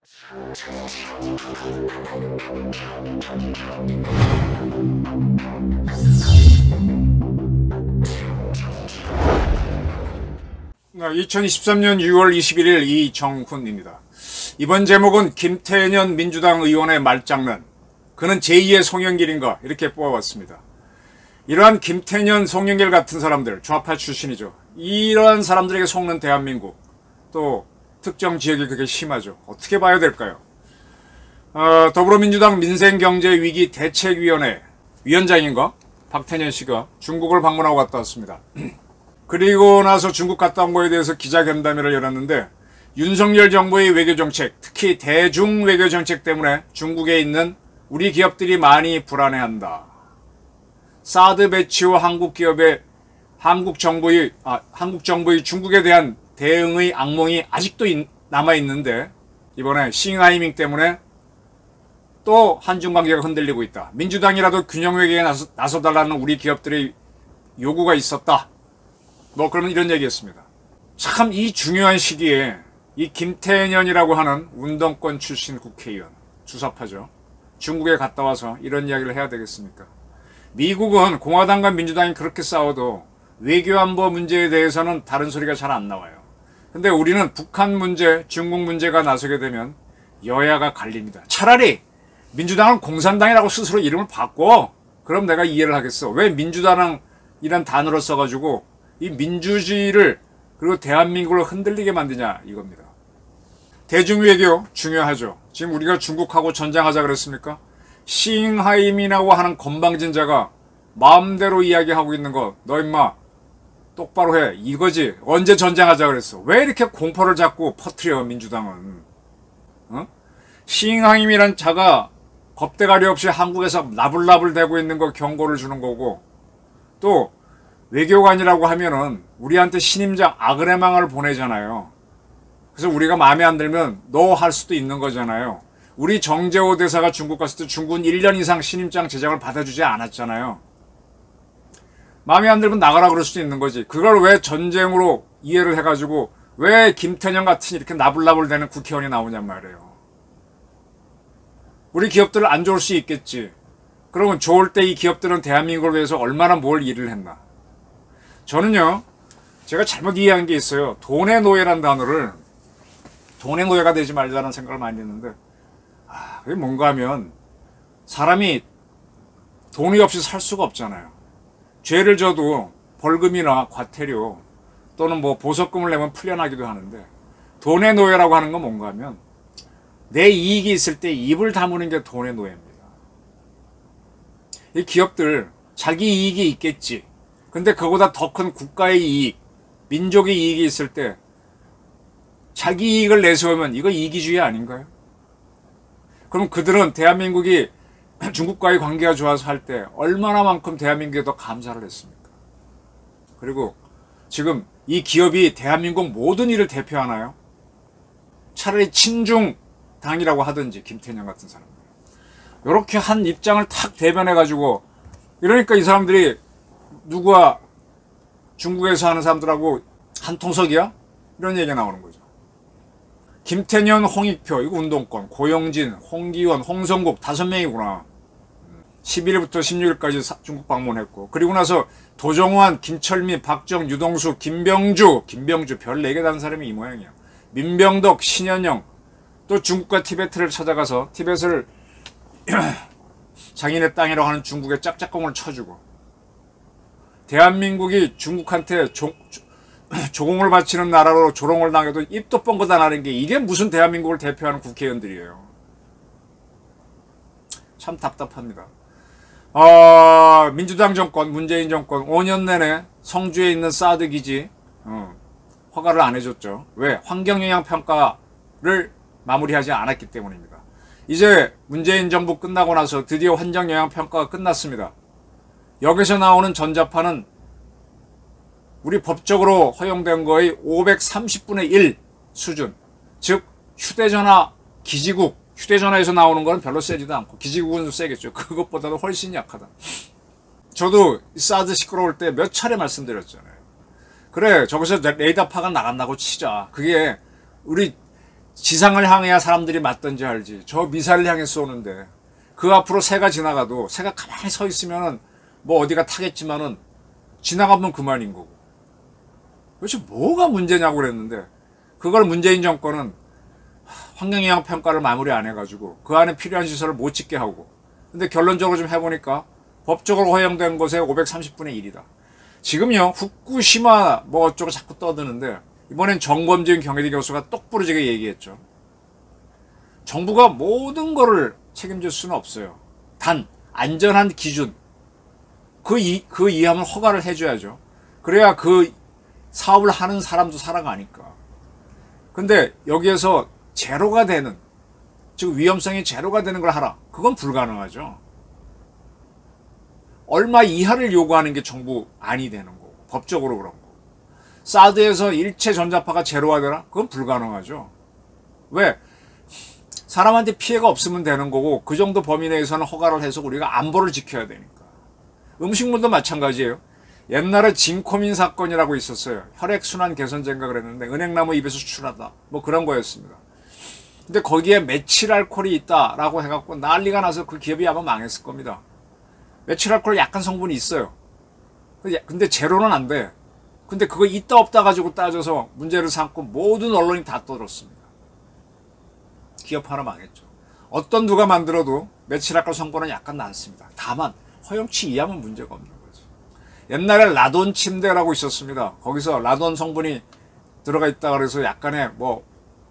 2023년 6월 21일 이정훈입니다. 이번 제목은 김태년 민주당 의원의 말장난, 그는 제2의 송영길인가, 이렇게 뽑아봤습니다. 이러한 김태년, 송영길 같은 사람들, 좌파 출신이죠. 이러한 사람들에게 속는 대한민국, 또 특정 지역이 그게 심하죠. 어떻게 봐야 될까요? 더불어민주당 민생경제위기 대책위원회 위원장인가? 박태년 씨가 중국을 방문하고 갔다 왔습니다. 그리고 나서 중국 갔다 온 거에 대해서 기자간담회를 열었는데, 윤석열 정부의 외교정책, 특히 대중 외교정책 때문에 중국에 있는 우리 기업들이 많이 불안해한다. 사드 배치 후 한국 정부의 중국에 대한 대응의 악몽이 아직도 남아있는데, 이번에 싱하이밍 때문에 또 한중 관계가 흔들리고 있다. 민주당이라도 균형 외교에 나서달라는 우리 기업들의 요구가 있었다. 그러면 이런 얘기였습니다. 참 이 중요한 시기에 이 김태년이라고 하는 운동권 출신 국회의원, 주사파죠. 중국에 갔다 와서 이런 이야기를 해야 되겠습니까? 미국은 공화당과 민주당이 그렇게 싸워도 외교안보 문제에 대해서는 다른 소리가 잘 안 나와요. 근데 우리는 북한 문제, 중국 문제가 나서게 되면 여야가 갈립니다. 차라리 민주당은 공산당이라고 스스로 이름을 바꿔. 그럼 내가 이해를 하겠어. 왜 민주당이란 단어를 써가지고 이 민주주의를, 그리고 대한민국을 흔들리게 만드냐, 이겁니다. 대중외교 중요하죠. 지금 우리가 중국하고 전쟁하자 그랬습니까? 싱하이민이라고 하는 건방진자가 마음대로 이야기하고 있는 거, 너 임마 똑바로 해, 이거지. 언제 전쟁하자 그랬어? 왜 이렇게 공포를 자꾸 퍼뜨려, 민주당은? 싱하이민이란 자가 겁대가리 없이 한국에서 나불나불 대고 있는 거 경고를 주는 거고, 또 외교관이라고 하면은 우리한테 신임장 아그레망을 보내잖아요. 그래서 우리가 마음에 안 들면 너 할 수도 있는 거잖아요. 우리 정재호 대사가 중국 갔을 때 중국은 1년 이상 신임장 제장을 받아주지 않았잖아요. 마음에 안 들면 나가라 그럴 수도 있는 거지. 그걸 왜 전쟁으로 이해를 해가지고 왜 김태년 같은 이렇게 나불나불 대는 국회의원이 나오냔 말이에요. 우리 기업들은 안 좋을 수 있겠지. 그러면 좋을 때 이 기업들은 대한민국을 위해서 얼마나 뭘 일을 했나. 저는요, 제가 잘못 이해한 게 있어요. 돈의 노예란 단어를, 돈의 노예가 되지 말자는 생각을 많이 했는데, 그게 뭔가 하면 사람이 돈이 없이 살 수가 없잖아요. 죄를 져도 벌금이나 과태료 또는 뭐 보석금을 내면 풀려나기도 하는데, 돈의 노예라고 하는 건 뭔가 하면 내 이익이 있을 때 입을 다무는 게 돈의 노예입니다. 이 기업들 자기 이익이 있겠지. 근데 그보다 더 큰 국가의 이익, 민족의 이익이 있을 때 자기 이익을 내세우면 이거 이기주의 아닌가요? 그럼 그들은 대한민국이 중국과의 관계가 좋아서 할 때 얼마나만큼 대한민국에 더 감사를 했습니까? 그리고 지금 이 기업이 대한민국 모든 일을 대표하나요? 차라리 친중당이라고 하든지, 김태년 같은 사람들. 이렇게 한 입장을 탁 대변해가지고, 이러니까 이 사람들이 누구와 중국에서 하는 사람들하고 한 통석이야? 이런 얘기가 나오는 거죠. 김태년, 홍익표, 이거 운동권, 고영진, 홍기원, 홍성국 5명이구나. 11일부터 16일까지 중국 방문했고, 그리고 나서 도정환, 김철민, 박정, 유동수, 김병주 별 4개 다는 사람이 이 모양이야. 민병덕, 신현영, 또 중국과 티베트를 찾아가서 티베트를 자기네 땅이라고 하는 중국에 짭짭공을 쳐주고, 대한민국이 중국한테 조공을 바치는 나라로 조롱을 당해도 입도 뻥긋 안 하는 게, 이게 무슨 대한민국을 대표하는 국회의원들이에요. 참 답답합니다. 민주당 정권, 문재인 정권 5년 내내 성주에 있는 사드 기지 허가를 안 해줬죠. 왜? 환경영향평가를 마무리하지 않았기 때문입니다. 이제 문재인 정부 끝나고 나서 드디어 환경영향평가가 끝났습니다. 여기서 나오는 전자파는 우리 법적으로 허용된 거의 530분의 1 수준. 즉 휴대전화 기지국, 휴대전화에서 나오는 거는 별로 세지도 않고, 기지국은 세겠죠. 그것보다도 훨씬 약하다. 저도 사드 시끄러울 때 몇 차례 말씀드렸잖아요. 그래, 저기서 레이더파가 나간다고 치자. 그게 우리 지상을 향해야 사람들이 맞던지 알지. 저 미사일을 향해 쏘는데 그 앞으로 새가 지나가도 새가 가만히 서 있으면은 뭐 어디가 타겠지만은 지나가면 그만인 거고. 도대체 뭐가 문제냐고 그랬는데 그걸 문재인 정권은 환경영향 평가를 마무리 안 해가지고 그 안에 필요한 시설을 못 짓게 하고, 근데 결론적으로 좀 해보니까 법적으로 허용된 곳의 530분의 1이다. 지금요 후쿠시마 뭐 어쩌고 자꾸 떠드는데 이번엔 정범진 경희대 교수가 똑부러지게 얘기했죠. 정부가 모든 거를 책임질 수는 없어요. 단 안전한 기준 그 이하면 허가를 해줘야죠. 그래야 그 사업을 하는 사람도 살아가니까. 근데 여기에서 제로가 되는, 즉 위험성이 제로가 되는 걸 하라. 그건 불가능하죠. 얼마 이하를 요구하는 게 정부 안이 되는 거고, 법적으로 그런 거고. 사드에서 일체 전자파가 제로가 되나? 그건 불가능하죠. 왜? 사람한테 피해가 없으면 되는 거고 그 정도 범위 내에서는 허가를 해서 우리가 안보를 지켜야 되니까. 음식물도 마찬가지예요. 옛날에 진코민 사건이라고 있었어요. 혈액순환 개선제인가 그랬는데 은행나무 잎에서 수출하다 뭐 그런 거였습니다. 근데 거기에 메칠알코올이 있다라고 해갖고 난리가 나서 그 기업이 아마 망했을 겁니다. 메칠알코올 약간 성분이 있어요. 근데 제로는 안 돼. 근데 그거 있다 없다 가지고 따져서 문제를 삼고 모든 언론이 다 떠들었습니다. 기업 하나 망했죠. 어떤 누가 만들어도 메칠알코올 성분은 약간 많습니다. 다만 허용치 이하면 문제가 없는 거죠. 옛날에 라돈 침대라고 있었습니다. 거기서 라돈 성분이 들어가 있다 그래서 약간의 뭐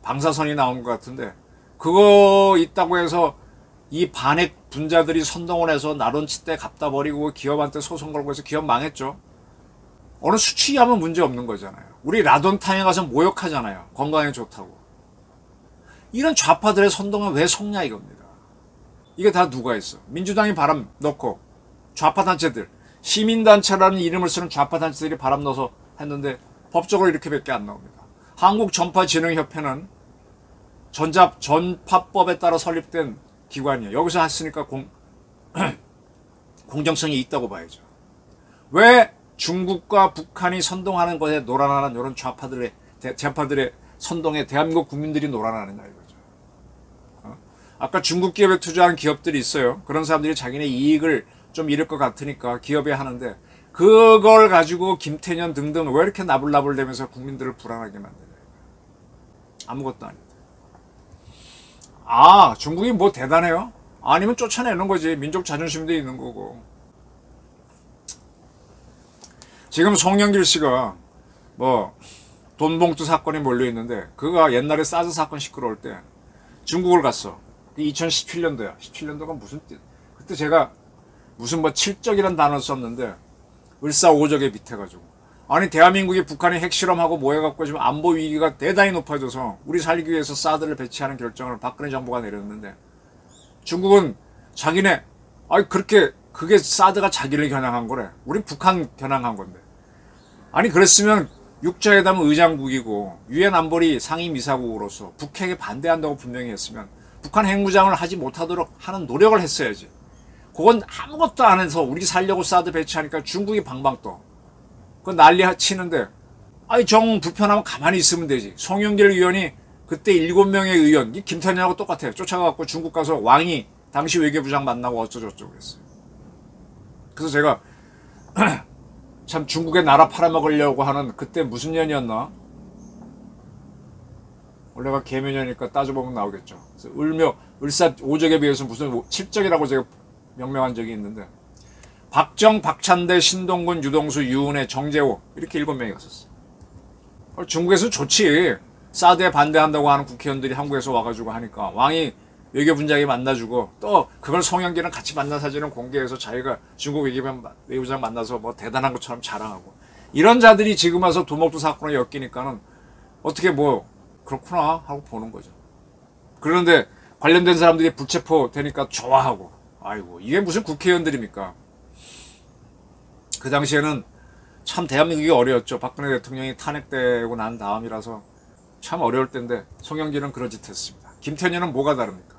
방사선이 나온 것 같은데 그거 있다고 해서 이 반핵 분자들이 선동을 해서 라돈 침대 갖다 버리고 기업한테 소송 걸고 해서 기업 망했죠. 어느 수치 이하면 문제 없는 거잖아요. 우리 라돈탕에 가서 모욕하잖아요. 건강에 좋다고. 이런 좌파들의 선동은 왜 속냐 이겁니다. 이게 다 누가 했어? 민주당이 바람 넣고 좌파단체들, 시민단체라는 이름을 쓰는 좌파단체들이 바람 넣어서 했는데 법적으로 이렇게밖에 안 나옵니다. 한국전파진흥협회는 전파법에 따라 설립된 기관이에요. 여기서 했으니까 공정성이 있다고 봐야죠. 왜 중국과 북한이 선동하는 것에 놀아나는 이런 좌파들의 선동에 대한민국 국민들이 놀아나느냐 이거죠. 아까 중국 기업에 투자한 기업들이 있어요. 그런 사람들이 자기네 이익을 좀 잃을 것 같으니까 기업에 하는데 그걸 가지고 김태년 등등 왜 이렇게 나불나불대면서 국민들을 불안하게 만드냐. 아무것도 아니다. 아, 중국이 뭐 대단해요? 아니면 쫓아내는 거지. 민족 자존심도 있는 거고. 지금 송영길 씨가 뭐 돈봉투 사건이 몰려있는데 그가 옛날에 사드 사건 시끄러울 때 중국을 갔어. 2017년도야. 17년도가 무슨 뜻? 그때 제가 무슨 뭐 칠적이란 단어를 썼는데 을사오적에 밑해가지고 아니 대한민국이 북한이 핵실험하고 뭐 해갖고 지금 안보 위기가 대단히 높아져서 우리 살기 위해서 사드를 배치하는 결정을 박근혜 정부가 내렸는데 중국은 자기네 아니 그게 사드가 자기를 겨냥한 거래. 우린 북한 겨냥한 건데. 아니 그랬으면 육자회담 의장국이고 유엔 안보리 상임이사국으로서 북핵에 반대한다고 분명히 했으면 북한 핵무장을 하지 못하도록 하는 노력을 했어야지. 그건 아무것도 안 해서 우리 살려고 사드 배치하니까 중국이 방방 떠. 그거 난리 치는데 아니 정 불편하면 가만히 있으면 되지. 송영길 의원이 그때 7명의 의원 김태년하고 똑같아요. 쫓아가갖고 중국 가서 왕이 당시 외교부장 만나고 어쩌고저쩌고 그랬어요. 그래서 제가 참 중국에 나라 팔아먹으려고 하는 그때 무슨 년이었나? 원래가 개묘년이니까 따져보면 나오겠죠. 그래서 을사 5적에 비해서 무슨 7적이라고 제가 명명한 적이 있는데 박정, 박찬대, 신동근, 유동수, 유은혜, 정재호 이렇게 7명이 갔었어요. 중국에서 좋지. 사드에 반대한다고 하는 국회의원들이 한국에서 와가지고 하니까 왕이 외교분장이 만나주고 또 그걸 송영길이랑 같이 만난 사진을 공개해서 자기가 중국 외교부장 만나서 뭐 대단한 것처럼 자랑하고 이런 자들이 지금 와서 도목도 사건에 엮이니까는 어떻게 뭐 그렇구나 하고 보는 거죠. 그런데 관련된 사람들이 불체포 되니까 좋아하고 아이고 이게 무슨 국회의원들입니까? 그 당시에는 참 대한민국이 어려웠죠. 박근혜 대통령이 탄핵되고 난 다음이라서 참 어려울 때인데 송영길은 그런 짓 했습니다. 김태년은 뭐가 다릅니까?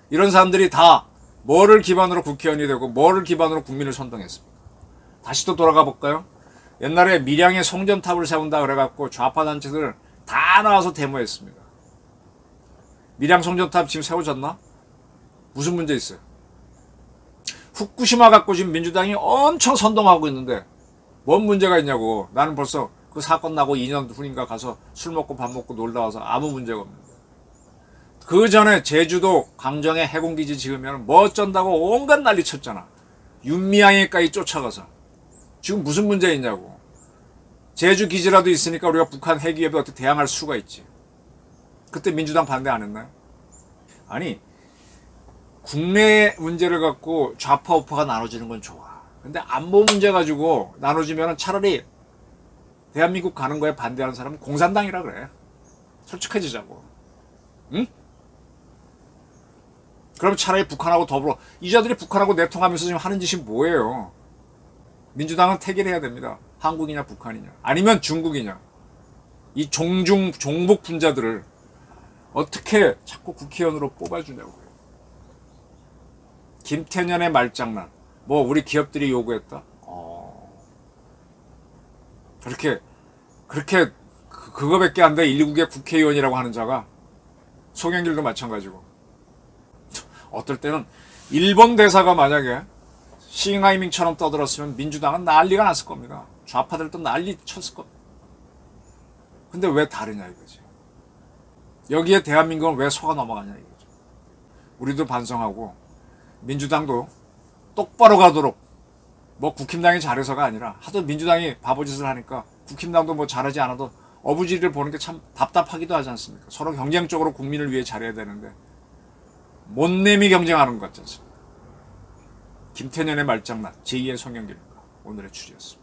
이런 사람들이 다 뭐를 기반으로 국회의원이 되고 뭐를 기반으로 국민을 선동했습니까? 다시 또 돌아가 볼까요? 옛날에 밀양에 송전탑을 세운다 그래갖고 좌파 단체들 다 나와서 데모했습니다. 밀양성전탑 지금 세워졌나? 무슨 문제 있어요? 후쿠시마 갖고 지금 민주당이 엄청 선동하고 있는데 뭔 문제가 있냐고. 나는 벌써 그 사건 나고 2년 후인가 가서 술 먹고 밥 먹고 놀다 와서 아무 문제가 없는데, 그 전에 제주도 강정에 해군기지 지으면 뭐 어쩐다고 온갖 난리 쳤잖아. 윤미향에까지 쫓아가서. 지금 무슨 문제 있냐고. 제주 기지라도 있으니까 우리가 북한 핵위협에 어떻게 대항할 수가 있지. 그때 민주당 반대 안 했나요? 아니, 국내 문제를 갖고 좌파 우파가 나눠지는 건 좋아. 근데 안보 문제 가지고 나눠지면 차라리 대한민국 가는 거에 반대하는 사람은 공산당이라 그래. 솔직해지자고. 응? 그럼 차라리 북한하고 더불어. 이자들이 북한하고 내통하면서 지금 하는 짓이 뭐예요? 민주당은 태기를 해야 됩니다. 한국이냐 북한이냐 아니면 중국이냐. 이 종북 분자들을 어떻게 자꾸 국회의원으로 뽑아주냐고요. 김태년의 말장난. 뭐 우리 기업들이 요구했다? 그렇게 그거밖에 안 돼. 1국의 국회의원이라고 하는 자가. 송영길도 마찬가지고. 어떨 때는 일본 대사가 만약에 싱하이밍처럼 떠들었으면 민주당은 난리가 났을 겁니다. 좌파들도 난리 쳤을 겁니다. 근데 왜 다르냐 이거지. 여기에 대한민국은 왜 속아 넘어가냐 이거죠. 우리도 반성하고 민주당도 똑바로 가도록, 뭐 국힘당이 잘해서가 아니라 하도 민주당이 바보짓을 하니까 국힘당도 뭐 잘하지 않아도 어부지리를 보는 게 참 답답하기도 하지 않습니까? 서로 경쟁적으로 국민을 위해 잘해야 되는데 못내미 경쟁하는 것 같지 않습니까? 김태년의 말장난, 제2의 송영길입니다. 오늘의 주제였습니다.